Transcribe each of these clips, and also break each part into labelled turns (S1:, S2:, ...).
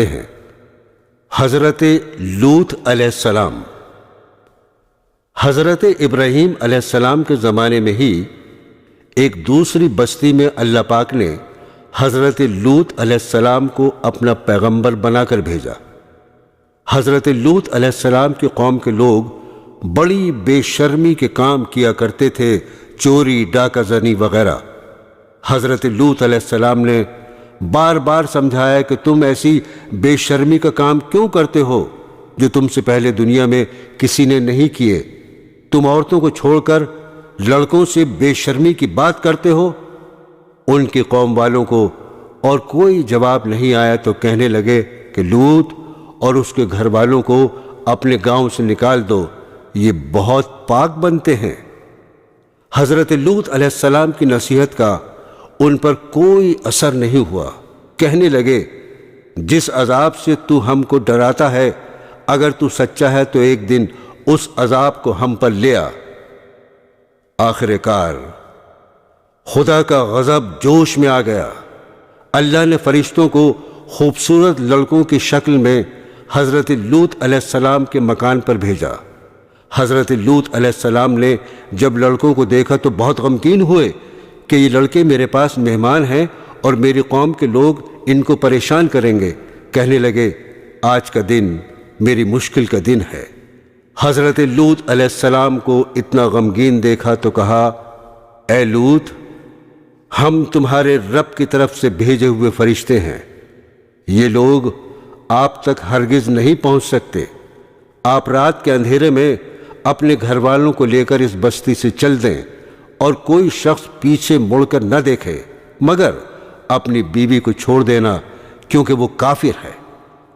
S1: کرتے ہیں۔ حضرت لوط علیہ السلام۔ حضرت ابراہیم علیہ السلام کے زمانے میں ہی ایک دوسری بستی میں اللہ پاک نے حضرت لوط علیہ السلام کو اپنا پیغمبر بنا کر بھیجا۔ حضرت لوط علیہ السلام کی قوم کے لوگ بڑی بے شرمی کے کام کیا کرتے تھے، چوری، ڈاکہ زنی وغیرہ۔ حضرت لوط علیہ السلام نے بار بار سمجھایا کہ تم ایسی بے شرمی کا کام کیوں کرتے ہو جو تم سے پہلے دنیا میں کسی نے نہیں کیے؟ تم عورتوں کو چھوڑ کر لڑکوں سے بے شرمی کی بات کرتے ہو۔ ان کی قوم والوں کو اور کوئی جواب نہیں آیا تو کہنے لگے کہ لوط اور اس کے گھر والوں کو اپنے گاؤں سے نکال دو، یہ بہت پاک بنتے ہیں۔ حضرت لوط علیہ السلام کی نصیحت کا ان پر کوئی اثر نہیں ہوا۔ کہنے لگے جس عذاب سے تو ہم کو ڈراتا ہے، اگر تو سچا ہے تو ایک دن اس عذاب کو ہم پر لے آ۔ آخر کار خدا کا غضب جوش میں آ گیا۔ اللہ نے فرشتوں کو خوبصورت لڑکوں کی شکل میں حضرت لوط علیہ السلام کے مکان پر بھیجا۔ حضرت لوط علیہ السلام نے جب لڑکوں کو دیکھا تو بہت غمگین ہوئے کہ یہ لڑکے میرے پاس مہمان ہیں اور میری قوم کے لوگ ان کو پریشان کریں گے۔ کہنے لگے آج کا دن میری مشکل کا دن ہے۔ حضرت لوط علیہ السلام کو اتنا غمگین دیکھا تو کہا اے لوط، ہم تمہارے رب کی طرف سے بھیجے ہوئے فرشتے ہیں، یہ لوگ آپ تک ہرگز نہیں پہنچ سکتے۔ آپ رات کے اندھیرے میں اپنے گھر والوں کو لے کر اس بستی سے چل دیں اور کوئی شخص پیچھے مڑ کر نہ دیکھے، مگر اپنی بیوی کو چھوڑ دینا، کیونکہ وہ کافر ہے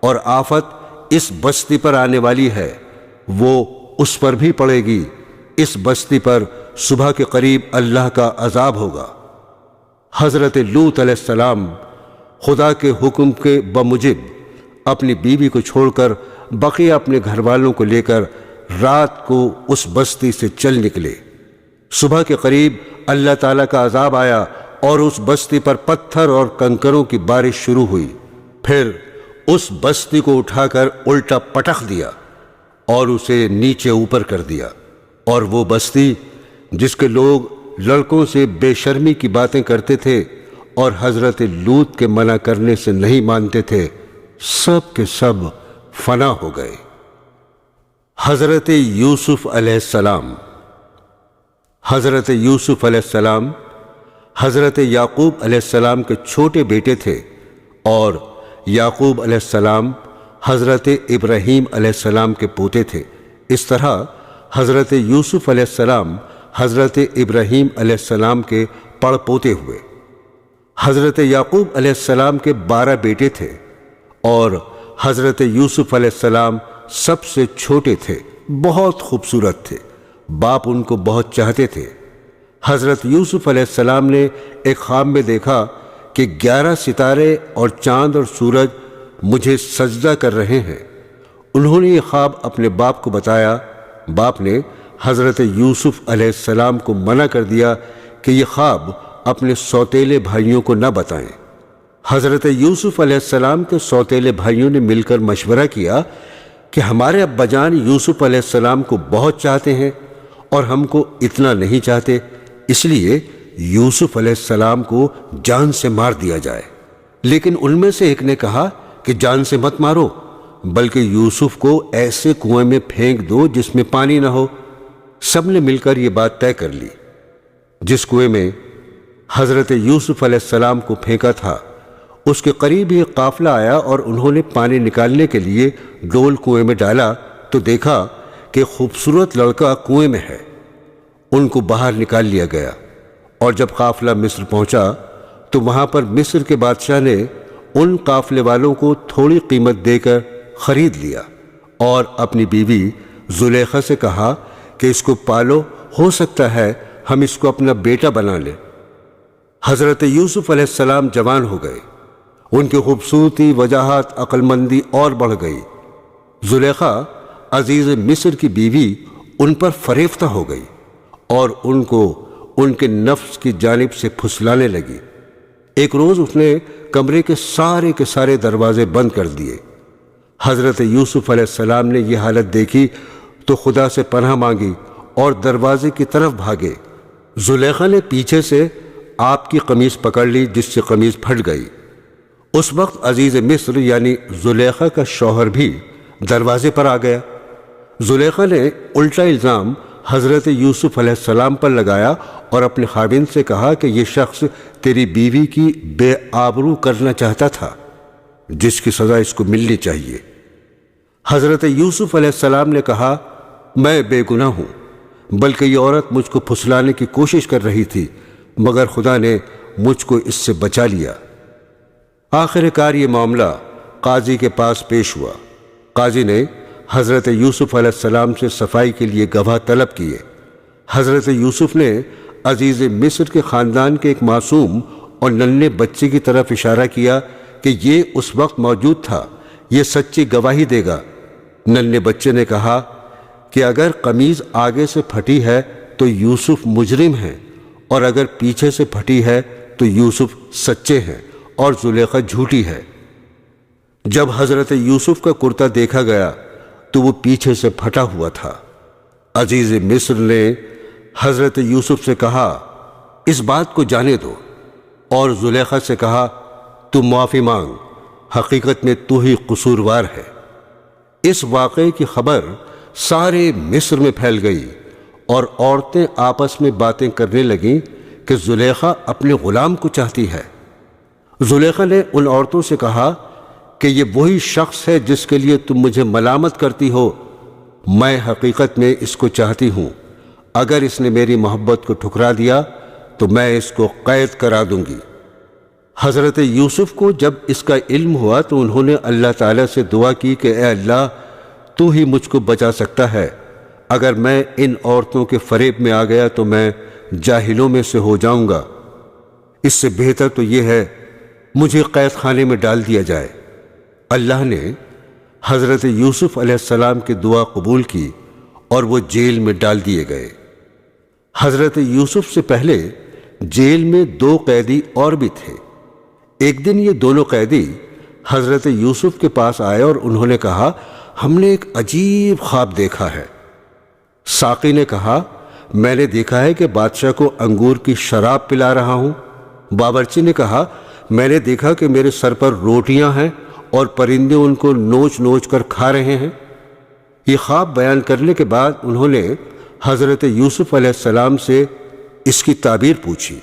S1: اور آفت اس بستی پر آنے والی ہے، وہ اس پر بھی پڑے گی۔ اس بستی پر صبح کے قریب اللہ کا عذاب ہوگا۔ حضرت لوط علیہ السلام خدا کے حکم کے بموجب اپنی بیوی کو چھوڑ کر بقیہ اپنے گھر والوں کو لے کر رات کو اس بستی سے چل نکلے۔ صبح کے قریب اللہ تعالیٰ کا عذاب آیا اور اس بستی پر پتھر اور کنکروں کی بارش شروع ہوئی۔ پھر اس بستی کو اٹھا کر الٹا پٹخ دیا اور اسے نیچے اوپر کر دیا، اور وہ بستی جس کے لوگ لڑکوں سے بے شرمی کی باتیں کرتے تھے اور حضرت لوط کے منع کرنے سے نہیں مانتے تھے، سب کے سب فنا ہو گئے۔ حضرت یوسف علیہ السلام۔ حضرت یوسف علیہ السلام حضرت یعقوب علیہ السلام کے چھوٹے بیٹے تھے، اور یعقوب علیہ السلام حضرت ابراہیم علیہ السلام کے پوتے تھے۔ اس طرح حضرت یوسف علیہ السلام حضرت ابراہیم علیہ السلام کے پڑ پوتے ہوئے۔ حضرت یعقوب علیہ السلام کے 12 بیٹے تھے، اور حضرت یوسف علیہ السلام سب سے چھوٹے تھے، بہت خوبصورت تھے، باپ ان کو بہت چاہتے تھے۔ حضرت یوسف علیہ السلام نے ایک خواب میں دیکھا کہ 11 ستارے اور چاند اور سورج مجھے سجدہ کر رہے ہیں۔ انہوں نے یہ خواب اپنے باپ کو بتایا۔ باپ نے حضرت یوسف علیہ السلام کو منع کر دیا کہ یہ خواب اپنے سوتیلے بھائیوں کو نہ بتائیں۔ حضرت یوسف علیہ السلام کے سوتیلے بھائیوں نے مل کر مشورہ کیا کہ ہمارے ابا جان یوسف علیہ السلام کو بہت چاہتے ہیں اور ہم کو اتنا نہیں چاہتے، اس لیے یوسف علیہ السلام کو جان سے مار دیا جائے۔ لیکن ان میں سے ایک نے کہا کہ جان سے مت مارو، بلکہ یوسف کو ایسے کنویں میں پھینک دو جس میں پانی نہ ہو۔ سب نے مل کر یہ بات طے کر لی۔ جس کنویں میں حضرت یوسف علیہ السلام کو پھینکا تھا، اس کے قریب ہی ایک قافلہ آیا اور انہوں نے پانی نکالنے کے لیے ڈول کنویں میں ڈالا تو دیکھا کہ خوبصورت لڑکا کنویں میں ہے۔ ان کو باہر نکال لیا گیا، اور جب قافلہ مصر پہنچا تو وہاں پر مصر کے بادشاہ نے ان قافلے والوں کو تھوڑی قیمت دے کر خرید لیا، اور اپنی بیوی زلیخا سے کہا کہ اس کو پالو، ہو سکتا ہے ہم اس کو اپنا بیٹا بنا لیں۔ حضرت یوسف علیہ السلام جوان ہو گئے، ان کی خوبصورتی، وجاہت، عقل مندی اور بڑھ گئی۔ زلیخا عزیز مصر کی بیوی ان پر فریفتہ ہو گئی اور ان کو ان کے نفس کی جانب سے پھسلانے لگی۔ ایک روز اس نے کمرے کے سارے دروازے بند کر دیے۔ حضرت یوسف علیہ السلام نے یہ حالت دیکھی تو خدا سے پناہ مانگی اور دروازے کی طرف بھاگے۔ زلیخا نے پیچھے سے آپ کی قمیص پکڑ لی جس سے قمیص پھٹ گئی۔ اس وقت عزیز مصر یعنی زلیخا کا شوہر بھی دروازے پر آ گیا۔ زلیخا نے الٹا الزام حضرت یوسف علیہ السلام پر لگایا اور اپنے خاوند سے کہا کہ یہ شخص تیری بیوی کی بے آبرو کرنا چاہتا تھا، جس کی سزا اس کو ملنی چاہیے۔ حضرت یوسف علیہ السلام نے کہا میں بے گناہ ہوں، بلکہ یہ عورت مجھ کو پھسلانے کی کوشش کر رہی تھی، مگر خدا نے مجھ کو اس سے بچا لیا۔ آخر کار یہ معاملہ قاضی کے پاس پیش ہوا۔ قاضی نے حضرت یوسف علیہ السلام سے صفائی کے لیے گواہ طلب کیے۔ حضرت یوسف نے عزیز مصر کے خاندان کے ایک معصوم اور ننھے بچے کی طرف اشارہ کیا کہ یہ اس وقت موجود تھا، یہ سچی گواہی دے گا۔ ننھے بچے نے کہا کہ اگر قمیض آگے سے پھٹی ہے تو یوسف مجرم ہیں، اور اگر پیچھے سے پھٹی ہے تو یوسف سچے ہیں اور زلیخا جھوٹی ہے۔ جب حضرت یوسف کا کرتا دیکھا گیا تو وہ پیچھے سے پھٹا ہوا تھا۔ عزیز مصر نے حضرت یوسف سے کہا اس بات کو جانے دو، اور زلیخا سے کہا تم معافی مانگ، حقیقت میں تو ہی قصوروار ہے۔ اس واقعے کی خبر سارے مصر میں پھیل گئی اور عورتیں آپس میں باتیں کرنے لگیں کہ زلیخا اپنے غلام کو چاہتی ہے۔ زلیخا نے ان عورتوں سے کہا کہ یہ وہی شخص ہے جس کے لیے تم مجھے ملامت کرتی ہو، میں حقیقت میں اس کو چاہتی ہوں، اگر اس نے میری محبت کو ٹھکرا دیا تو میں اس کو قید کرا دوں گی۔ حضرت یوسف کو جب اس کا علم ہوا تو انہوں نے اللہ تعالیٰ سے دعا کی کہ اے اللہ تو ہی مجھ کو بچا سکتا ہے، اگر میں ان عورتوں کے فریب میں آ گیا تو میں جاہلوں میں سے ہو جاؤں گا، اس سے بہتر تو یہ ہے مجھے قید خانے میں ڈال دیا جائے۔ اللہ نے حضرت یوسف علیہ السلام کی دعا قبول کی اور وہ جیل میں ڈال دیے گئے۔ حضرت یوسف سے پہلے جیل میں 2 قیدی اور بھی تھے۔ ایک دن یہ دونوں قیدی حضرت یوسف کے پاس آئے اور انہوں نے کہا ہم نے ایک عجیب خواب دیکھا ہے۔ ساقی نے کہا میں نے دیکھا ہے کہ بادشاہ کو انگور کی شراب پلا رہا ہوں۔ باورچی نے کہا میں نے دیکھا کہ میرے سر پر روٹیاں ہیں اور پرندے ان کو نوچ نوچ کر کھا رہے ہیں۔ یہ خواب بیان کرنے کے بعد انہوں نے حضرت یوسف علیہ السلام سے اس کی تعبیر پوچھی۔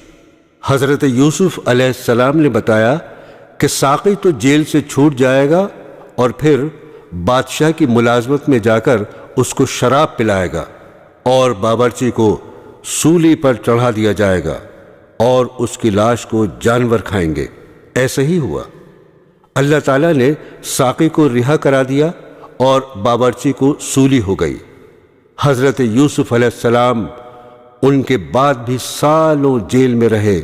S1: حضرت یوسف علیہ السلام نے بتایا کہ ساقی تو جیل سے چھوٹ جائے گا اور پھر بادشاہ کی ملازمت میں جا کر اس کو شراب پلائے گا، اور باورچی کو سولی پر چڑھا دیا جائے گا اور اس کی لاش کو جانور کھائیں گے۔ ایسا ہی ہوا۔ اللہ تعالیٰ نے ساقی کو رہا کرا دیا اور باورچی کو سولی ہو گئی۔ حضرت یوسف علیہ السلام ان کے بعد بھی سالوں جیل میں رہے،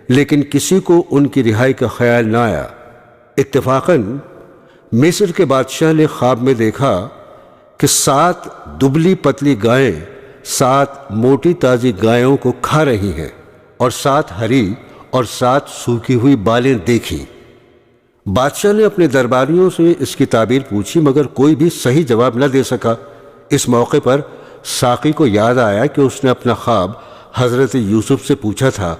S1: لیکن کسی کو ان کی رہائی کا خیال نہ آیا۔ اتفاقاً مصر کے بادشاہ نے خواب میں دیکھا کہ 7 دبلی پتلی گائیں 7 موٹی تازی گایوں کو کھا رہی ہیں، اور 7 ہری اور 7 سوکھی ہوئی بالیں دیکھیں۔ بادشاہ نے اپنے درباریوں سے اس کی تعبیر پوچھی مگر کوئی بھی صحیح جواب نہ دے سکا۔ اس موقع پر ساقی کو یاد آیا کہ اس نے اپنا خواب حضرت یوسف سے پوچھا تھا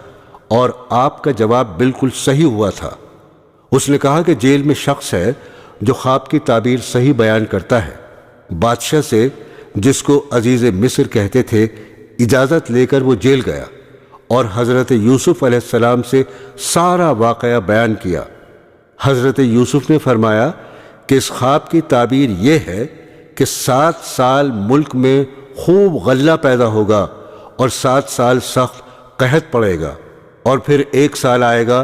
S1: اور آپ کا جواب بالکل صحیح ہوا تھا۔ اس نے کہا کہ جیل میں شخص ہے جو خواب کی تعبیر صحیح بیان کرتا ہے۔ بادشاہ سے جس کو عزیز مصر کہتے تھے اجازت لے کر وہ جیل گیا اور حضرت یوسف علیہ السلام سے سارا واقعہ بیان کیا۔ حضرت یوسف نے فرمایا کہ اس خواب کی تعبیر یہ ہے کہ 7 سال ملک میں خوب غلہ پیدا ہوگا اور 7 سال سخت قحط پڑے گا، اور پھر 1 سال آئے گا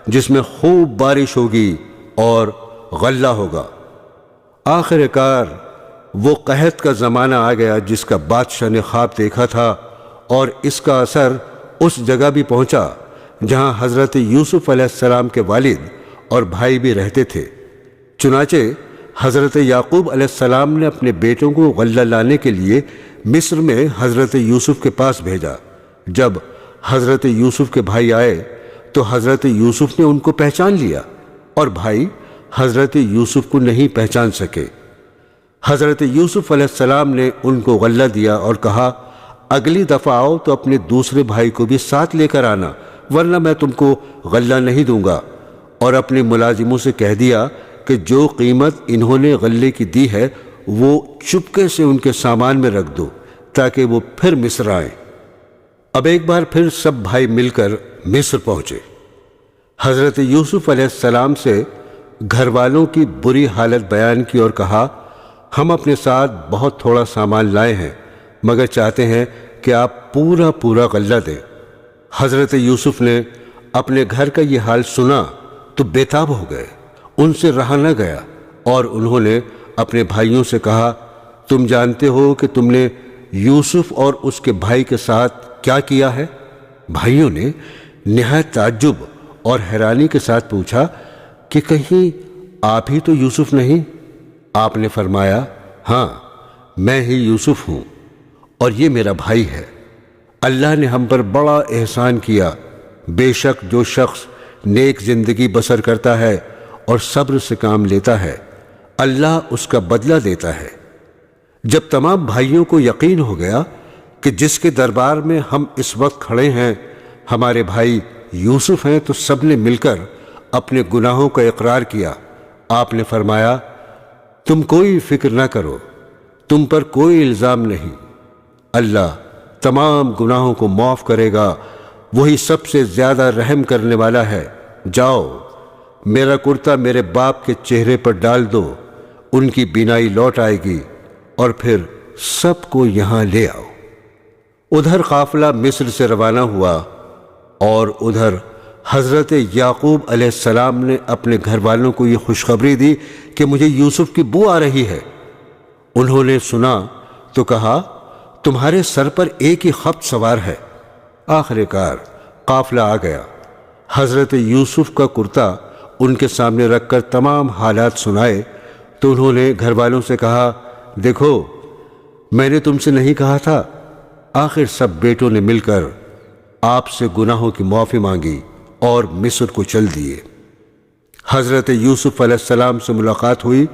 S1: جس میں خوب بارش ہوگی اور غلہ ہوگا۔ آخر کار وہ قحط کا زمانہ آ گیا جس کا بادشاہ نے خواب دیکھا تھا، اور اس کا اثر اس جگہ بھی پہنچا جہاں حضرت یوسف علیہ السلام کے والد اور بھائی بھی رہتے تھے۔ چنانچہ حضرت یعقوب علیہ السلام نے اپنے بیٹوں کو غلہ لانے کے لیے مصر میں حضرت یوسف کے پاس بھیجا۔ جب حضرت یوسف کے بھائی آئے تو حضرت یوسف نے ان کو پہچان لیا۔ اور بھائی حضرت یوسف کو نہیں پہچان سکے۔ حضرت یوسف علیہ السلام نے ان کو غلہ دیا اور کہا، اگلی دفعہ آؤ تو اپنے دوسرے بھائی کو بھی ساتھ لے کر آنا، ورنہ میں تم کو غلہ نہیں دوں گا۔ اور اپنے ملازموں سے کہہ دیا کہ جو قیمت انہوں نے غلے کی دی ہے وہ چپکے سے ان کے سامان میں رکھ دو تاکہ وہ پھر مصر آئیں۔ اب ایک بار پھر سب بھائی مل کر مصر پہنچے۔ حضرت یوسف علیہ السلام سے گھر والوں کی بری حالت بیان کی اور کہا، ہم اپنے ساتھ بہت تھوڑا سامان لائے ہیں، مگر چاہتے ہیں کہ آپ پورا غلہ دیں۔ حضرت یوسف نے اپنے گھر کا یہ حال سنا تو بے تاب ہو گئے، ان سے رہا نہ گیا، اور انہوں نے اپنے بھائیوں سے کہا، تم جانتے ہو کہ تم نے یوسف اور اس کے بھائی کے ساتھ کیا کیا ہے؟ بھائیوں نے نہایت تعجب اور حیرانی کے ساتھ پوچھا کہ کہیں آپ ہی تو یوسف نہیں؟ آپ نے فرمایا، ہاں میں ہی یوسف ہوں اور یہ میرا بھائی ہے۔ اللہ نے ہم پر بڑا احسان کیا۔ بے شک جو شخص نیک زندگی بسر کرتا ہے اور صبر سے کام لیتا ہے، اللہ اس کا بدلہ دیتا ہے۔ جب تمام بھائیوں کو یقین ہو گیا کہ جس کے دربار میں ہم اس وقت کھڑے ہیں ہمارے بھائی یوسف ہیں، تو سب نے مل کر اپنے گناہوں کا اقرار کیا۔ آپ نے فرمایا، تم کوئی فکر نہ کرو، تم پر کوئی الزام نہیں، اللہ تمام گناہوں کو معاف کرے گا، وہی سب سے زیادہ رحم کرنے والا ہے۔ جاؤ، میرا کرتا میرے باپ کے چہرے پر ڈال دو، ان کی بینائی لوٹ آئے گی، اور پھر سب کو یہاں لے آؤ۔ ادھر قافلہ مصر سے روانہ ہوا، اور ادھر حضرت یعقوب علیہ السلام نے اپنے گھر والوں کو یہ خوشخبری دی کہ مجھے یوسف کی بو آ رہی ہے۔ انہوں نے سنا تو کہا، تمہارے سر پر ایک ہی خبط سوار ہے۔ آخر کار قافلہ آ گیا۔ حضرت یوسف کا کرتا ان کے سامنے رکھ کر تمام حالات سنائے تو انہوں نے گھر والوں سے کہا، دیکھو میں نے تم سے نہیں کہا تھا؟ آخر سب بیٹوں نے مل کر آپ سے گناہوں کی معافی مانگی اور مصر کو چل دیے۔ حضرت یوسف علیہ السلام سے ملاقات ہوئی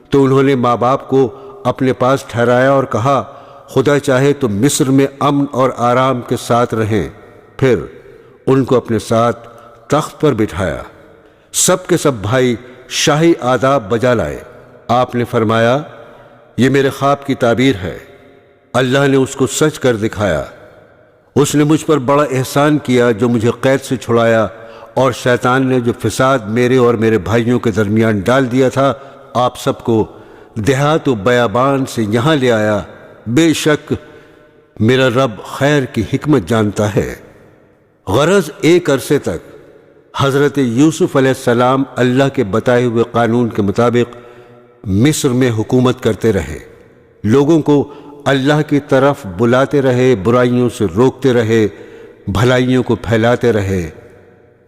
S1: تو انہوں نے ماں باپ کو اپنے پاس ٹھہرایا اور کہا، خدا چاہے تو مصر میں امن اور آرام کے ساتھ رہیں۔ پھر ان کو اپنے ساتھ تخت پر بٹھایا۔ سب کے سب بھائی شاہی آداب بجا لائے۔ آپ نے فرمایا، یہ میرے خواب کی تعبیر ہے، اللہ نے اس کو سچ کر دکھایا۔ اس نے مجھ پر بڑا احسان کیا جو مجھے قید سے چھڑایا، اور شیطان نے جو فساد میرے اور میرے بھائیوں کے درمیان ڈال دیا تھا، آپ سب کو دیہات و بیابان سے یہاں لے آیا۔ بے شک میرا رب خیر کی حکمت جانتا ہے۔ غرض ایک عرصے تک حضرت یوسف علیہ السلام اللہ کے بتائے ہوئے قانون کے مطابق مصر میں حکومت کرتے رہے، لوگوں کو اللہ کی طرف بلاتے رہے، برائیوں سے روکتے رہے، بھلائیوں کو پھیلاتے رہے،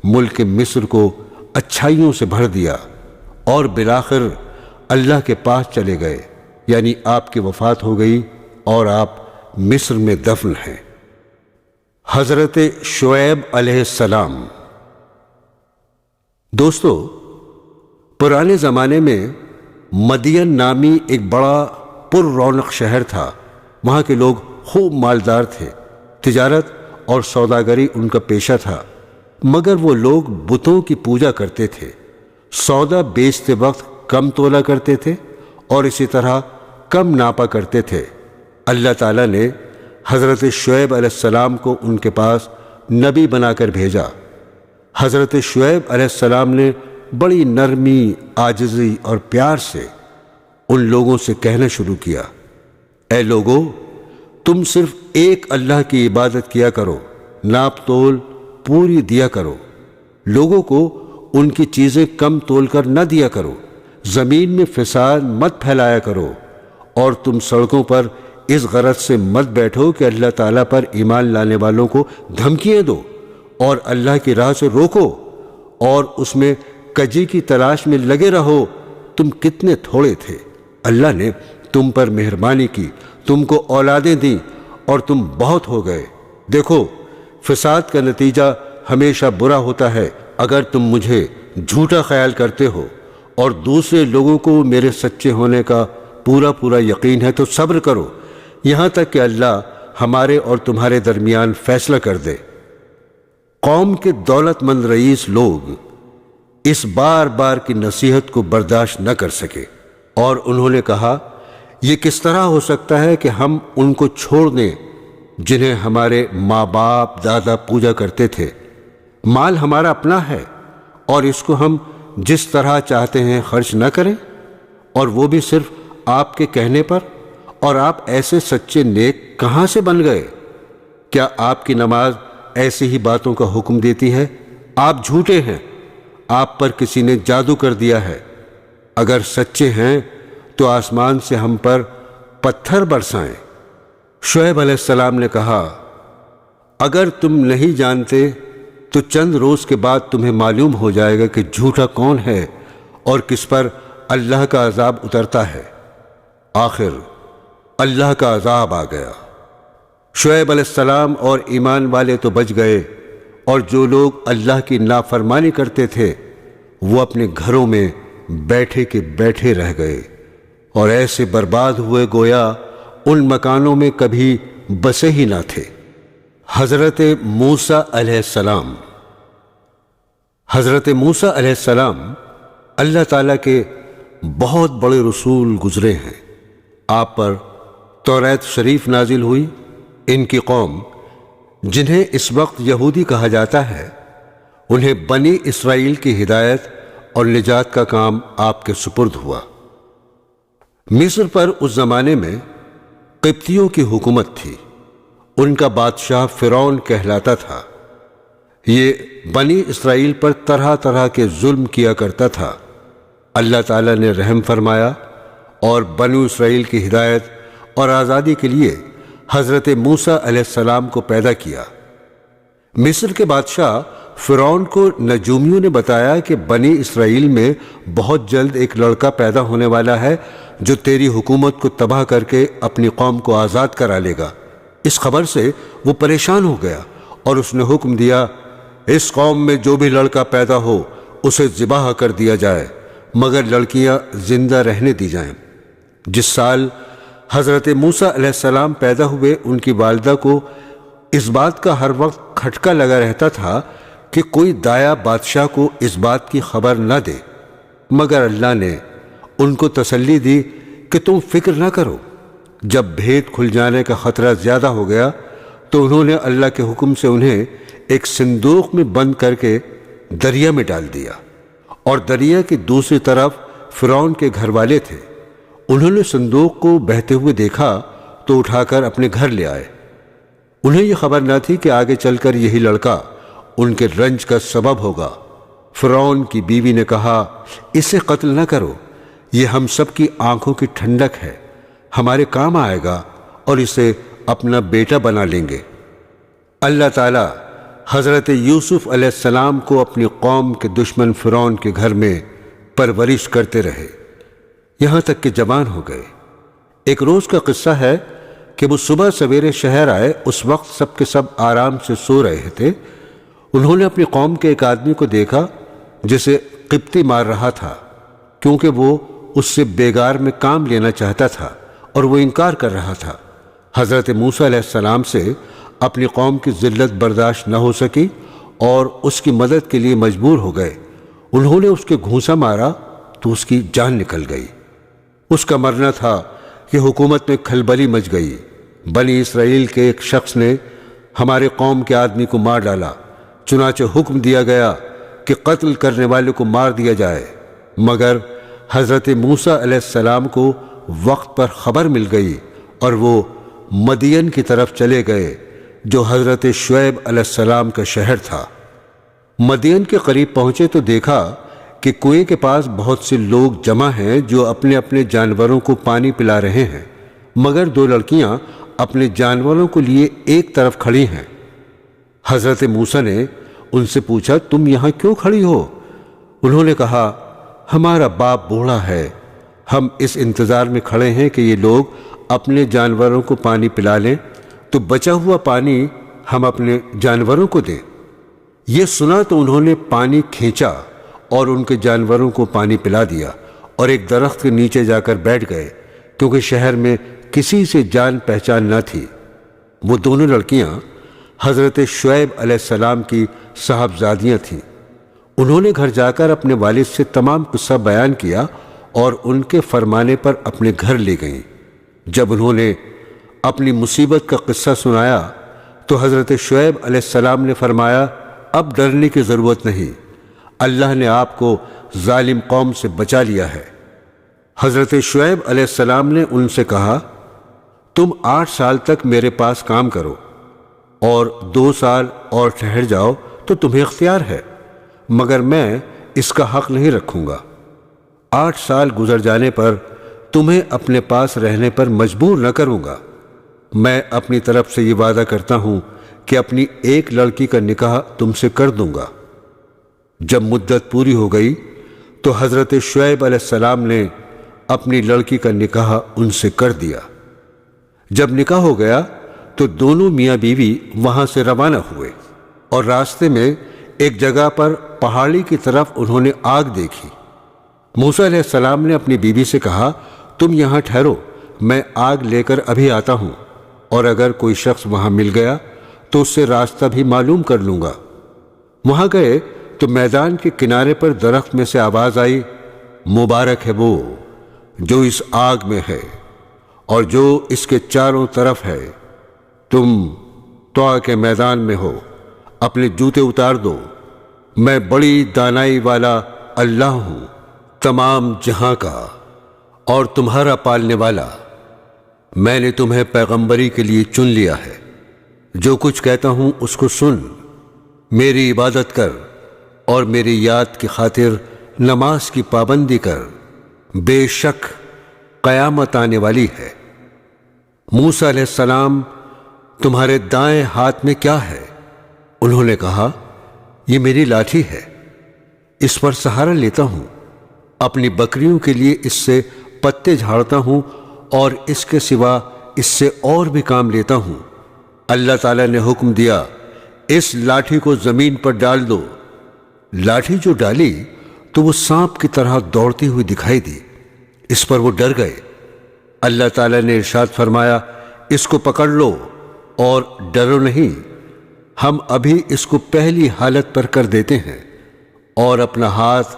S1: ملک مصر کو اچھائیوں سے بھر دیا، اور بالآخر اللہ کے پاس چلے گئے، یعنی آپ کی وفات ہو گئی اور آپ مصر میں دفن ہیں۔ حضرت شعیب علیہ السلام۔ دوستو، پرانے زمانے میں مدین نامی ایک بڑا پر رونق شہر تھا۔ وہاں کے لوگ خوب مالدار تھے، تجارت اور سوداگری ان کا پیشہ تھا، مگر وہ لوگ بتوں کی پوجا کرتے تھے، سودا بیچتے وقت کم تولا کرتے تھے اور اسی طرح کم ناپا کرتے تھے۔ اللہ تعالیٰ نے حضرت شعیب علیہ السلام کو ان کے پاس نبی بنا کر بھیجا۔ حضرت شعیب علیہ السلام نے بڑی نرمی، عاجزی اور پیار سے ان لوگوں سے کہنا شروع کیا، اے لوگو، تم صرف ایک اللہ کی عبادت کیا کرو، ناپ تول پوری دیا کرو، لوگوں کو ان کی چیزیں کم تول کر نہ دیا کرو، زمین میں فساد مت پھیلایا کرو، اور تم سڑکوں پر اس غرض سے مت بیٹھو کہ اللہ تعالیٰ پر ایمان لانے والوں کو دھمکیاں دو اور اللہ کی راہ سے روکو، اور اس میں کجی کی تلاش میں لگے رہو۔ تم کتنے تھوڑے تھے، اللہ نے تم پر مہربانی کی، تم کو اولادیں دیں اور تم بہت ہو گئے۔ دیکھو، فساد کا نتیجہ ہمیشہ برا ہوتا ہے۔ اگر تم مجھے جھوٹا خیال کرتے ہو اور دوسرے لوگوں کو میرے سچے ہونے کا پورا یقین ہے تو صبر کرو یہاں تک کہ اللہ ہمارے اور تمہارے درمیان فیصلہ کر دے۔ قوم کے دولت مند رئیس لوگ اس بار بار کی نصیحت کو برداشت نہ کر سکے اور انہوں نے کہا یہ کس طرح ہو سکتا ہے کہ ہم ان کو چھوڑ دیں جنہیں ہمارے ماں باپ دادا پوجا کرتے تھے۔ مال ہمارا اپنا ہے اور اس کو ہم جس طرح چاہتے ہیں خرچ نہ کریں، اور وہ بھی صرف آپ کے کہنے پر، اور آپ ایسے سچے نیک کہاں سے بن گئے؟ کیا آپ کی نماز ایسی ہی باتوں کا حکم دیتی ہے؟ آپ جھوٹے ہیں، آپ پر کسی نے جادو کر دیا ہے۔ اگر سچے ہیں تو آسمان سے ہم پر پتھر برسائیں۔ شعیب علیہ السلام نے کہا اگر تم نہیں جانتے تو چند روز کے بعد تمہیں معلوم ہو جائے گا کہ جھوٹا کون ہے اور کس پر اللہ کا عذاب اترتا ہے۔ آخر اللہ کا عذاب آ گیا۔ شعیب علیہ السلام اور ایمان والے تو بچ گئے، اور جو لوگ اللہ کی نافرمانی کرتے تھے وہ اپنے گھروں میں بیٹھے کے بیٹھے رہ گئے اور ایسے برباد ہوئے گویا ان مکانوں میں کبھی بسے ہی نہ تھے۔ حضرت موسیٰ علیہ السلام اللہ تعالیٰ کے بہت بڑے رسول گزرے ہیں۔ آپ پر توریت شریف نازل ہوئی۔ ان کی قوم جنہیں اس وقت یہودی کہا جاتا ہے، انہیں بنی اسرائیل کی ہدایت اور نجات کا کام آپ کے سپرد ہوا۔ مصر پر اس زمانے میں قبطیوں کی حکومت تھی۔ ان کا بادشاہ فرعون کہلاتا تھا۔ یہ بنی اسرائیل پر طرح طرح کے ظلم کیا کرتا تھا۔ اللہ تعالیٰ نے رحم فرمایا اور بنو اسرائیل کی ہدایت اور آزادی کے لیے حضرت موسیٰ علیہ السلام کو پیدا کیا۔ مصر کے بادشاہ فرعون کو نجومیوں نے بتایا کہ بنی اسرائیل میں بہت جلد ایک لڑکا پیدا ہونے والا ہے جو تیری حکومت کو تباہ کر کے اپنی قوم کو آزاد کرا لے گا۔ اس خبر سے وہ پریشان ہو گیا اور اس نے حکم دیا اس قوم میں جو بھی لڑکا پیدا ہو اسے ذبح کر دیا جائے، مگر لڑکیاں زندہ رہنے دی جائیں۔ جس سال حضرت موسیٰ علیہ السلام پیدا ہوئے، ان کی والدہ کو اس بات کا ہر وقت کھٹکا لگا رہتا تھا کہ کوئی دایا بادشاہ کو اس بات کی خبر نہ دے، مگر اللہ نے ان کو تسلی دی کہ تم فکر نہ کرو۔ جب بھید کھل جانے کا خطرہ زیادہ ہو گیا تو انہوں نے اللہ کے حکم سے انہیں ایک صندوق میں بند کر کے دریا میں ڈال دیا، اور دریا کی دوسری طرف فرعون کے گھر والے تھے۔ انہوں نے صندوق کو بہتے ہوئے دیکھا تو اٹھا کر اپنے گھر لے آئے۔ انہیں یہ خبر نہ تھی کہ آگے چل کر یہی لڑکا ان کے رنج کا سبب ہوگا۔ فرعون کی بیوی نے کہا اسے قتل نہ کرو، یہ ہم سب کی آنکھوں کی ٹھنڈک ہے، ہمارے کام آئے گا اور اسے اپنا بیٹا بنا لیں گے۔ اللہ تعالیٰ حضرت یوسف علیہ السلام کو اپنی قوم کے دشمن فرعون کے گھر میں پرورش کرتے رہے یہاں تک کہ جوان ہو گئے۔ ایک روز کا قصہ ہے کہ وہ صبح سویرے شہر آئے، اس وقت سب کے سب آرام سے سو رہے تھے۔ انہوں نے اپنی قوم کے ایک آدمی کو دیکھا جسے قبطی مار رہا تھا، کیونکہ وہ اس سے بیگار میں کام لینا چاہتا تھا اور وہ انکار کر رہا تھا۔ حضرت موسیٰ علیہ السلام سے اپنی قوم کی ذلت برداشت نہ ہو سکی اور اس کی مدد کے لیے مجبور ہو گئے۔ انہوں نے اس کے گھونسا مارا تو اس کی جان نکل گئی۔ اس کا مرنا تھا کہ حکومت میں کھلبلی مچ گئی۔ بنی اسرائیل کے ایک شخص نے ہمارے قوم کے آدمی کو مار ڈالا، چنانچہ حکم دیا گیا کہ قتل کرنے والے کو مار دیا جائے، مگر حضرت موسیٰ علیہ السلام کو وقت پر خبر مل گئی اور وہ مدین کی طرف چلے گئے جو حضرت شعیب علیہ السلام کا شہر تھا۔ مدین کے قریب پہنچے تو دیکھا کہ کنویں کے پاس بہت سے لوگ جمع ہیں جو اپنے اپنے جانوروں کو پانی پلا رہے ہیں، مگر دو لڑکیاں اپنے جانوروں کو لیے ایک طرف کھڑی ہیں۔ حضرت موسیٰ نے ان سے پوچھا تم یہاں کیوں کھڑی ہو؟ انہوں نے کہا ہمارا باپ بوڑھا ہے، ہم اس انتظار میں کھڑے ہیں کہ یہ لوگ اپنے جانوروں کو پانی پلا لیں تو بچا ہوا پانی ہم اپنے جانوروں کو دیں۔ یہ سنا تو انہوں نے پانی کھینچا اور ان کے جانوروں کو پانی پلا دیا اور ایک درخت کے نیچے جا کر بیٹھ گئے، کیونکہ شہر میں کسی سے جان پہچان نہ تھی۔ وہ دونوں لڑکیاں حضرت شعیب علیہ السلام کی صاحبزادیاں تھیں۔ انہوں نے گھر جا کر اپنے والد سے تمام قصہ بیان کیا اور ان کے فرمانے پر اپنے گھر لے گئیں۔ جب انہوں نے اپنی مصیبت کا قصہ سنایا تو حضرت شعیب علیہ السلام نے فرمایا، اب ڈرنے کی ضرورت نہیں، اللہ نے آپ کو ظالم قوم سے بچا لیا ہے۔ حضرت شعیب علیہ السلام نے ان سے کہا، تم 8 سال تک میرے پاس کام کرو اور 2 سال اور ٹھہر جاؤ تو تمہیں اختیار ہے، مگر میں اس کا حق نہیں رکھوں گا۔ 8 سال گزر جانے پر تمہیں اپنے پاس رہنے پر مجبور نہ کروں گا۔ میں اپنی طرف سے یہ وعدہ کرتا ہوں کہ اپنی ایک لڑکی کا نکاح تم سے کر دوں گا۔ جب مدت پوری ہو گئی تو حضرت شعیب علیہ السلام نے اپنی لڑکی کا نکاح ان سے کر دیا۔ جب نکاح ہو گیا تو دونوں میاں بیوی وہاں سے روانہ ہوئے، اور راستے میں ایک جگہ پر پہاڑی کی طرف انہوں نے آگ دیکھی۔ موسیٰ علیہ السلام نے اپنی بیوی سے کہا، تم یہاں ٹھہرو، میں آگ لے کر ابھی آتا ہوں، اور اگر کوئی شخص وہاں مل گیا تو اس سے راستہ بھی معلوم کر لوں گا۔ وہاں گئے تو میدان کے کنارے پر درخت میں سے آواز آئی، مبارک ہے وہ جو اس آگ میں ہے اور جو اس کے چاروں طرف ہے۔ تم طوع کے میدان میں ہو، اپنے جوتے اتار دو، میں بڑی دانائی والا اللہ ہوں، تمام جہاں کا اور تمہارا پالنے والا۔ میں نے تمہیں پیغمبری کے لیے چن لیا ہے، جو کچھ کہتا ہوں اس کو سن، میری عبادت کر اور میری یاد کی خاطر نماز کی پابندی کر، بے شک قیامت آنے والی ہے۔ موسیٰ علیہ السلام، تمہارے دائیں ہاتھ میں کیا ہے؟ انہوں نے کہا، یہ میری لاٹھی ہے، اس پر سہارا لیتا ہوں، اپنی بکریوں کے لیے اس سے پتے جھاڑتا ہوں اور اس کے سوا اس سے اور بھی کام لیتا ہوں۔ اللہ تعالیٰ نے حکم دیا، اس لاٹھی کو زمین پر ڈال دو۔ لاٹھی جو ڈالی تو وہ سانپ کی طرح دوڑتی ہوئی دکھائی دی۔ اس پر وہ ڈر گئے۔ اللہ تعالیٰ نے ارشاد فرمایا، اس کو پکڑ لو اور ڈرو نہیں، ہم ابھی اس کو پہلی حالت پر کر دیتے ہیں، اور اپنا ہاتھ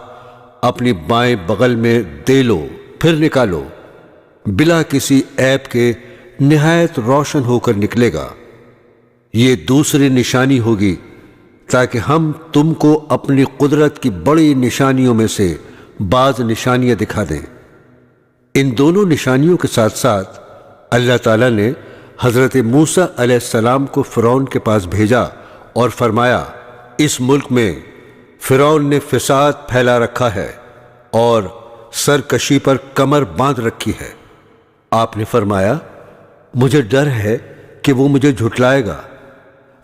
S1: اپنی بائیں بغل میں دے لو، پھر نکالو، بلا کسی عیب کے نہایت روشن ہو کر نکلے گا۔ یہ دوسری نشانی ہوگی تاکہ ہم تم کو اپنی قدرت کی بڑی نشانیوں میں سے بعض نشانیاں دکھا دیں۔ ان دونوں نشانیوں کے ساتھ ساتھ اللہ تعالیٰ نے حضرت موسیٰ علیہ السلام کو فرعون کے پاس بھیجا اور فرمایا، اس ملک میں فرعون نے فساد پھیلا رکھا ہے اور سرکشی پر کمر باندھ رکھی ہے۔ آپ نے فرمایا، مجھے ڈر ہے کہ وہ مجھے جھٹلائے گا۔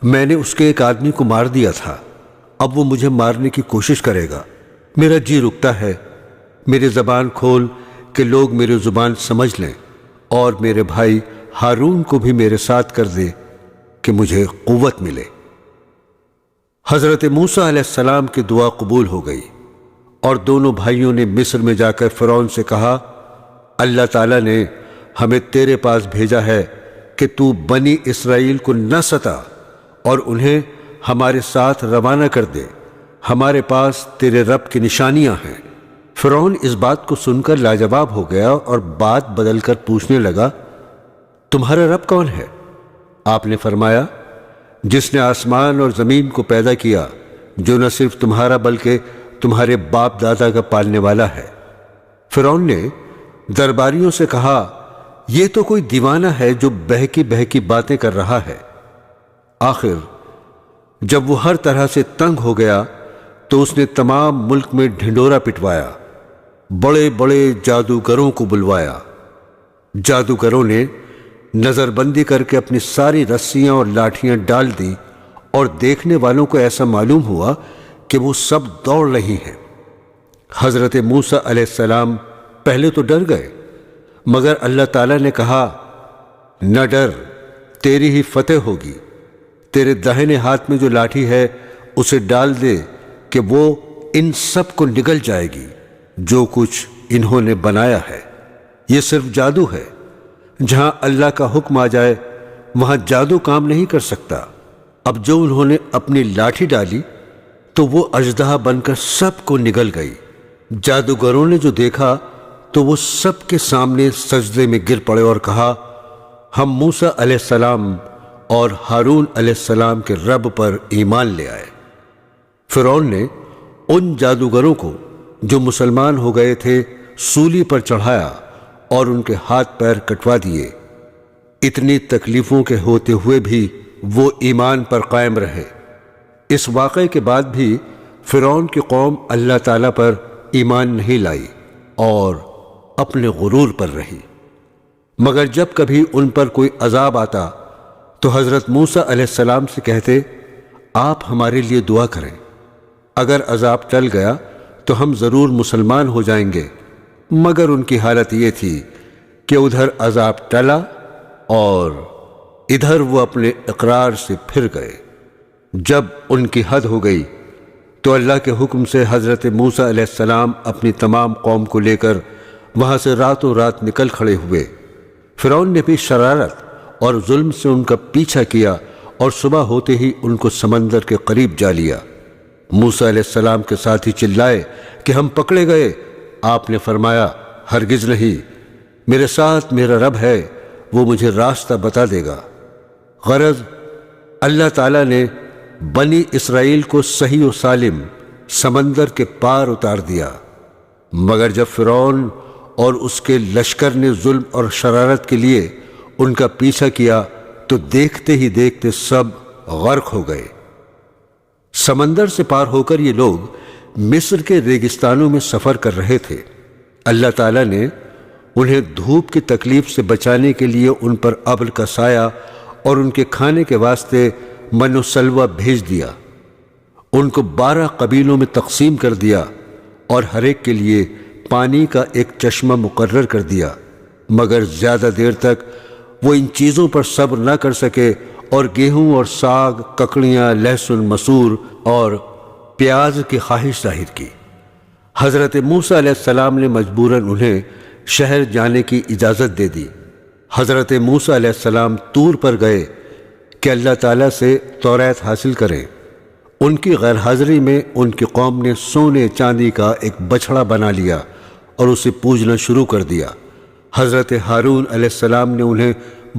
S1: میں نے اس کے ایک آدمی کو مار دیا تھا، اب وہ مجھے مارنے کی کوشش کرے گا۔ میرا جی رکتا ہے، میری زبان کھول کہ لوگ میری زبان سمجھ لیں، اور میرے بھائی ہارون کو بھی میرے ساتھ کر دے کہ مجھے قوت ملے۔ حضرت موسیٰ علیہ السلام کی دعا قبول ہو گئی، اور دونوں بھائیوں نے مصر میں جا کر فرعون سے کہا، اللہ تعالیٰ نے ہمیں تیرے پاس بھیجا ہے کہ تو بنی اسرائیل کو نہ ستا اور انہیں ہمارے ساتھ روانہ کر دے، ہمارے پاس تیرے رب کی نشانیاں ہیں۔ فرعون اس بات کو سن کر لاجواب ہو گیا اور بات بدل کر پوچھنے لگا، تمہارا رب کون ہے؟ آپ نے فرمایا، جس نے آسمان اور زمین کو پیدا کیا، جو نہ صرف تمہارا بلکہ تمہارے باپ دادا کا پالنے والا ہے۔ فرعون نے درباریوں سے کہا، یہ تو کوئی دیوانہ ہے جو بہکی بہکی باتیں کر رہا ہے۔ آخر جب وہ ہر طرح سے تنگ ہو گیا تو اس نے تمام ملک میں ڈھنڈورا پٹوایا، بڑے بڑے جادوگروں کو بلوایا۔ جادوگروں نے نظر بندی کر کے اپنی ساری رسیاں اور لاٹھیاں ڈال دیں، اور دیکھنے والوں کو ایسا معلوم ہوا کہ وہ سب دوڑ رہی ہیں۔ حضرت موسیٰ علیہ السلام پہلے تو ڈر گئے، مگر اللہ تعالیٰ نے کہا، نہ ڈر، تیری ہی فتح ہوگی۔ تیرے داہنے ہاتھ میں جو لاٹھی ہے اسے ڈال دے کہ وہ ان سب کو نگل جائے گی جو کچھ انہوں نے بنایا ہے۔ یہ صرف جادو ہے، جہاں اللہ کا حکم آ جائے وہاں جادو کام نہیں کر سکتا۔ اب جو انہوں نے اپنی لاٹھی ڈالی تو وہ اژدہا بن کر سب کو نگل گئی۔ جادوگروں نے جو دیکھا تو وہ سب کے سامنے سجدے میں گر پڑے اور کہا، ہم موسیٰ علیہ السلام اور ہارون علیہ السلام کے رب پر ایمان لے آئے۔ فرعون نے ان جادوگروں کو جو مسلمان ہو گئے تھے سولی پر چڑھایا اور ان کے ہاتھ پیر کٹوا دیے۔ اتنی تکلیفوں کے ہوتے ہوئے بھی وہ ایمان پر قائم رہے۔ اس واقعے کے بعد بھی فرعون کی قوم اللہ تعالیٰ پر ایمان نہیں لائی اور اپنے غرور پر رہی۔ مگر جب کبھی ان پر کوئی عذاب آتا تو حضرت موسیٰ علیہ السلام سے کہتے، آپ ہمارے لیے دعا کریں، اگر عذاب ٹل گیا تو ہم ضرور مسلمان ہو جائیں گے۔ مگر ان کی حالت یہ تھی کہ ادھر عذاب ٹلا اور ادھر وہ اپنے اقرار سے پھر گئے۔ جب ان کی حد ہو گئی تو اللہ کے حکم سے حضرت موسیٰ علیہ السلام اپنی تمام قوم کو لے کر وہاں سے راتوں رات نکل کھڑے ہوئے۔ فرعون نے بھی شرارت اور ظلم سے ان کا پیچھا کیا اور صبح ہوتے ہی ان کو سمندر کے قریب جا لیا۔ موسیٰ علیہ السلام کے ساتھی چلائے کہ ہم پکڑے گئے۔ آپ نے فرمایا، ہرگز نہیں، میرے ساتھ میرا رب ہے، وہ مجھے راستہ بتا دے گا۔ غرض اللہ تعالیٰ نے بنی اسرائیل کو صحیح و سالم سمندر کے پار اتار دیا۔ مگر جب فرعون اور اس کے لشکر نے ظلم اور شرارت کے لیے ان کا پیچھا کیا تو دیکھتے ہی دیکھتے سب غرق ہو گئے۔ سمندر سے پار ہو کر یہ لوگ مصر کے ریگستانوں میں سفر کر رہے تھے۔ اللہ تعالیٰ نے انہیں دھوپ کی تکلیف سے بچانے کے لیے ان پر ابر کا سایہ اور ان کے کھانے کے واسطے من و سلوہ بھیج دیا۔ ان کو 12 قبیلوں میں تقسیم کر دیا اور ہر ایک کے لیے پانی کا ایک چشمہ مقرر کر دیا، مگر زیادہ دیر تک وہ ان چیزوں پر صبر نہ کر سکے اور گیہوں اور ساگ، ککڑیاں، لہسن، مسور اور پیاز کی خواہش ظاہر کی۔ حضرت موسیٰ علیہ السلام نے مجبوراً انہیں شہر جانے کی اجازت دے دی۔ حضرت موسیٰ علیہ السلام طور پر گئے کہ اللہ تعالیٰ سے توریت حاصل کریں۔ ان کی غیر حاضری میں ان کی قوم نے سونے چاندی کا ایک بچھڑا بنا لیا اور اسے پوجنا شروع کر دیا۔ حضرت ہارون علیہ السلام نے انہیں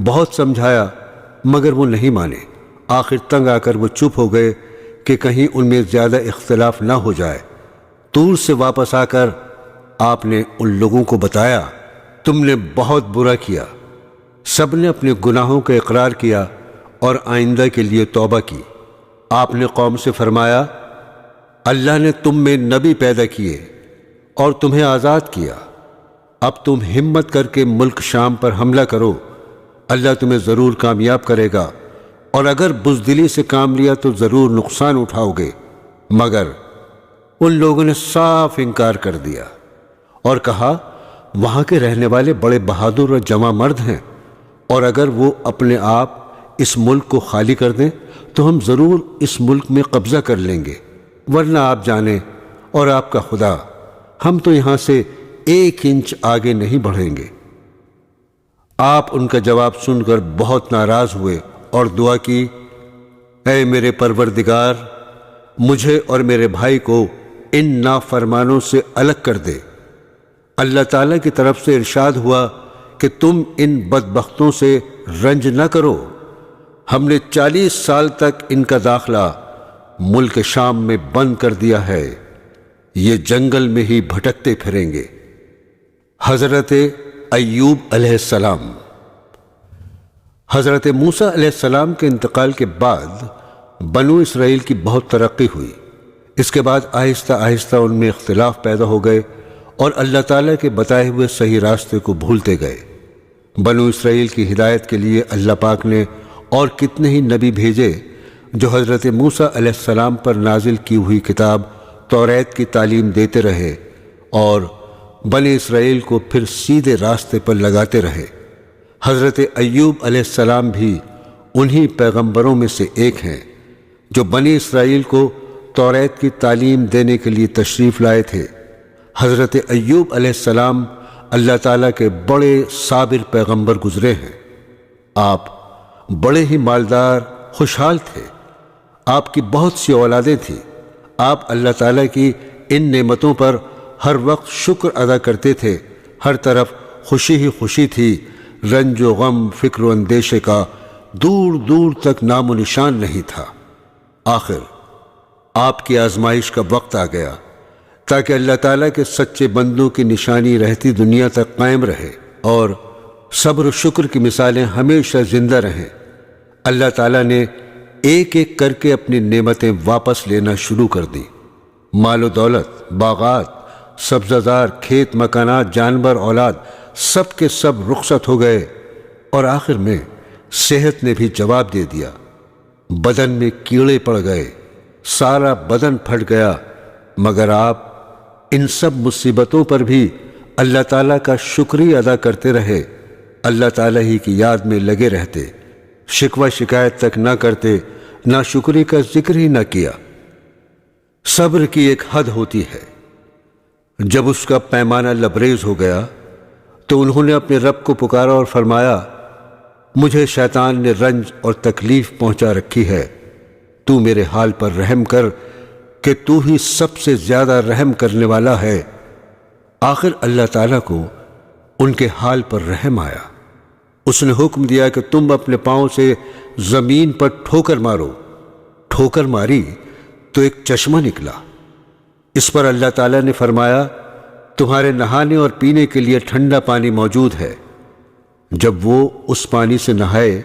S1: بہت سمجھایا مگر وہ نہیں مانے۔ آخر تنگ آ کر وہ چپ ہو گئے کہ کہیں ان میں زیادہ اختلاف نہ ہو جائے۔ طور سے واپس آ کر آپ نے ان لوگوں کو بتایا، تم نے بہت برا کیا۔ سب نے اپنے گناہوں کا اقرار کیا اور آئندہ کے لیے توبہ کی۔ آپ نے قوم سے فرمایا، اللہ نے تم میں نبی پیدا کیے اور تمہیں آزاد کیا۔ اب تم ہمت کر کے ملک شام پر حملہ کرو، اللہ تمہیں ضرور کامیاب کرے گا، اور اگر بزدلی سے کام لیا تو ضرور نقصان اٹھاؤ گے۔ مگر ان لوگوں نے صاف انکار کر دیا اور کہا، وہاں کے رہنے والے بڑے بہادر اور جواں مرد ہیں، اور اگر وہ اپنے آپ اس ملک کو خالی کر دیں تو ہم ضرور اس ملک میں قبضہ کر لیں گے، ورنہ آپ جانیں اور آپ کا خدا، ہم تو یہاں سے 1 انچ آگے نہیں بڑھیں گے۔ آپ ان کا جواب سن کر بہت ناراض ہوئے اور دعا کی، اے میرے پروردگار، مجھے اور میرے بھائی کو ان نافرمانوں سے الگ کر دے۔ اللہ تعالیٰ کی طرف سے ارشاد ہوا کہ تم ان بدبختوں سے رنج نہ کرو، ہم نے 40 سال تک ان کا داخلہ ملک شام میں بند کر دیا ہے، یہ جنگل میں ہی بھٹکتے پھریں گے۔ حضرت ایوب علیہ السلام۔ حضرت موسیٰ علیہ السلام کے انتقال کے بعد بنو اسرائیل کی بہت ترقی ہوئی۔ اس کے بعد آہستہ آہستہ ان میں اختلاف پیدا ہو گئے اور اللہ تعالیٰ کے بتائے ہوئے صحیح راستے کو بھولتے گئے۔ بنو اسرائیل کی ہدایت کے لیے اللہ پاک نے اور کتنے ہی نبی بھیجے جو حضرت موسیٰ علیہ السلام پر نازل کی ہوئی کتاب توریت کی تعلیم دیتے رہے اور بنی اسرائیل کو پھر سیدھے راستے پر لگاتے رہے۔ حضرت ایوب علیہ السلام بھی انہی پیغمبروں میں سے ایک ہیں جو بنی اسرائیل کو توریت کی تعلیم دینے کے لیے تشریف لائے تھے۔ حضرت ایوب علیہ السلام اللہ تعالیٰ کے بڑے صابر پیغمبر گزرے ہیں۔ آپ بڑے ہی مالدار خوشحال تھے۔ آپ کی بہت سی اولادیں تھیں۔ آپ اللہ تعالیٰ کی ان نعمتوں پر ہر وقت شکر ادا کرتے تھے۔ ہر طرف خوشی ہی خوشی تھی۔ رنج و غم، فکر و اندیشے کا دور دور تک نام و نشان نہیں تھا۔ آخر آپ کی آزمائش کا وقت آ گیا تاکہ اللہ تعالیٰ کے سچے بندوں کی نشانی رہتی دنیا تک قائم رہے اور صبر و شکر کی مثالیں ہمیشہ زندہ رہیں۔ اللہ تعالیٰ نے ایک ایک کر کے اپنی نعمتیں واپس لینا شروع کر دیں۔ مال و دولت، باغات، سبزہ زار، کھیت مکانات، جانور، اولاد، سب کے سب رخصت ہو گئے، اور آخر میں صحت نے بھی جواب دے دیا۔ بدن میں کیڑے پڑ گئے، سارا بدن پھٹ گیا، مگر آپ ان سب مصیبتوں پر بھی اللہ تعالیٰ کا شکریہ ادا کرتے رہے۔ اللہ تعالیٰ ہی کی یاد میں لگے رہتے، شکوہ شکایت تک نہ کرتے، نہ شکری کا ذکر ہی نہ کیا۔ صبر کی ایک حد ہوتی ہے۔ جب اس کا پیمانہ لبریز ہو گیا تو انہوں نے اپنے رب کو پکارا اور فرمایا، مجھے شیطان نے رنج اور تکلیف پہنچا رکھی ہے، تو میرے حال پر رحم کر کہ تو ہی سب سے زیادہ رحم کرنے والا ہے۔ آخر اللہ تعالیٰ کو ان کے حال پر رحم آیا۔ اس نے حکم دیا کہ تم اپنے پاؤں سے زمین پر ٹھوکر مارو۔ ٹھوکر ماری تو ایک چشمہ نکلا۔ اس پر اللہ تعالیٰ نے فرمایا، تمہارے نہانے اور پینے کے لیے ٹھنڈا پانی موجود ہے۔ جب وہ اس پانی سے نہائے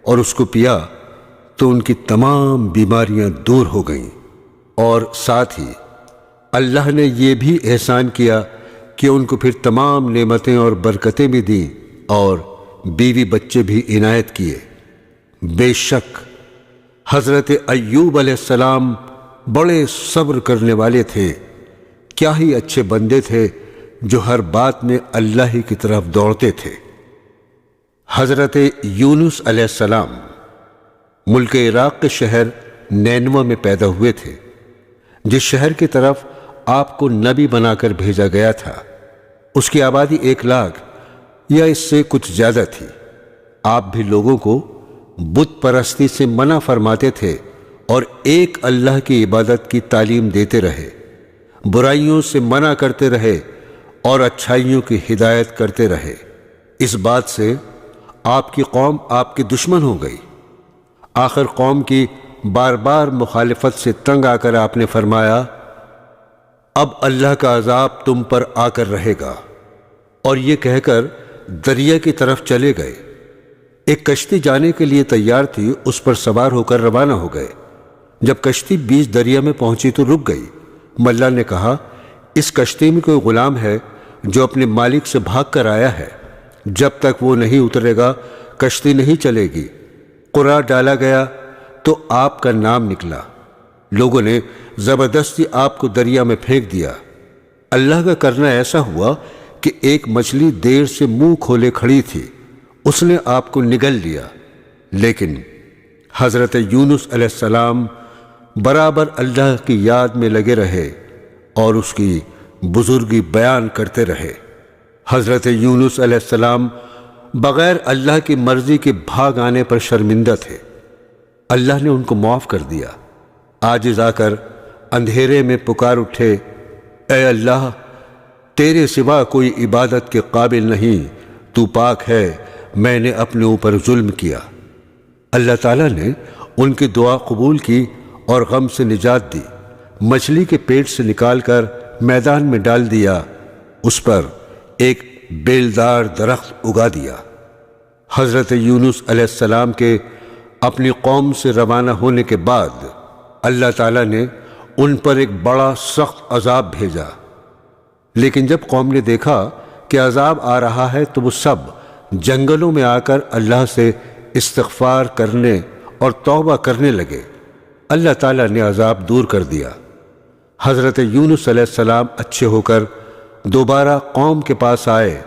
S1: اور اس کو پیا تو ان کی تمام بیماریاں دور ہو گئیں، اور ساتھ ہی اللہ نے یہ بھی احسان کیا کہ ان کو پھر تمام نعمتیں اور برکتیں بھی دیں اور بیوی بچے بھی عنایت کیے۔ بے شک حضرت ایوب علیہ السلام بڑے صبر کرنے والے تھے۔ کیا ہی اچھے بندے تھے جو ہر بات میں اللہ ہی کی طرف دوڑتے تھے۔ حضرت یونس علیہ السلام ملک عراق کے شہر نینوہ میں پیدا ہوئے تھے، جس شہر کی طرف آپ کو نبی بنا کر بھیجا گیا تھا۔ اس کی آبادی 1 لاکھ یا اس سے کچھ زیادہ تھی۔ آپ بھی لوگوں کو بت پرستی سے منع فرماتے تھے اور ایک اللہ کی عبادت کی تعلیم دیتے رہے، برائیوں سے منع کرتے رہے اور اچھائیوں کی ہدایت کرتے رہے۔ اس بات سے آپ کی قوم آپ کے دشمن ہو گئی۔ آخر قوم کی بار بار مخالفت سے تنگ آ کر آپ نے فرمایا، اب اللہ کا عذاب تم پر آ کر رہے گا، اور یہ کہہ کر دریا کی طرف چلے گئے۔ ایک کشتی جانے کے لیے تیار تھی، اس پر سوار ہو کر روانہ ہو گئے۔ جب کشتی بیچ دریا میں پہنچی تو رک گئی۔ ملا نے کہا، اس کشتی میں کوئی غلام ہے جو اپنے مالک سے بھاگ کر آیا ہے، جب تک وہ نہیں اترے گا کشتی نہیں چلے گی۔ قرعہ ڈالا گیا تو آپ کا نام نکلا۔ لوگوں نے زبردستی آپ کو دریا میں پھینک دیا۔ اللہ کا کرنا ایسا ہوا کہ ایک مچھلی دیر سے منہ کھولے کھڑی تھی، اس نے آپ کو نگل لیا، لیکن حضرت یونس علیہ السلام برابر اللہ کی یاد میں لگے رہے اور اس کی بزرگی بیان کرتے رہے۔ حضرت یونس علیہ السلام بغیر اللہ کی مرضی کے بھاگ آنے پر شرمندہ تھے۔ اللہ نے ان کو معاف کر دیا۔ عاجز آ کر اندھیرے میں پکار اٹھے، اے اللہ، تیرے سوا کوئی عبادت کے قابل نہیں، تو پاک ہے، میں نے اپنے اوپر ظلم کیا۔ اللہ تعالیٰ نے ان کی دعا قبول کی اور غم سے نجات دی۔ مچھلی کے پیٹ سے نکال کر میدان میں ڈال دیا، اس پر ایک بیلدار درخت اگا دیا۔ حضرت یونس علیہ السلام کے اپنی قوم سے روانہ ہونے کے بعد اللہ تعالیٰ نے ان پر ایک بڑا سخت عذاب بھیجا، لیکن جب قوم نے دیکھا کہ عذاب آ رہا ہے تو وہ سب جنگلوں میں آ کر اللہ سے استغفار کرنے اور توبہ کرنے لگے۔ اللہ تعالیٰ نے عذاب دور کر دیا۔ حضرت یونس علیہ السلام اچھے ہو کر دوبارہ قوم کے پاس آئے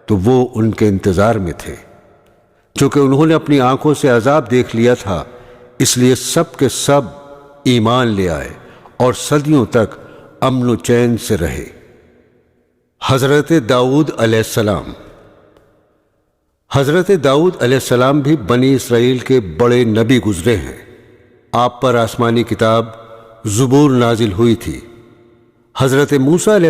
S1: تو وہ ان کے انتظار میں تھے۔ چونکہ انہوں نے اپنی آنکھوں سے عذاب دیکھ لیا تھا، اس لیے سب کے سب ایمان لے آئے اور صدیوں تک امن و چین سے رہے۔ حضرت داؤد علیہ السلام۔ حضرت داؤد علیہ السلام بھی بنی اسرائیل کے بڑے نبی گزرے ہیں۔ آپ پر آسمانی کتاب زبور نازل ہوئی تھی۔ حضرت موسیٰ علیہ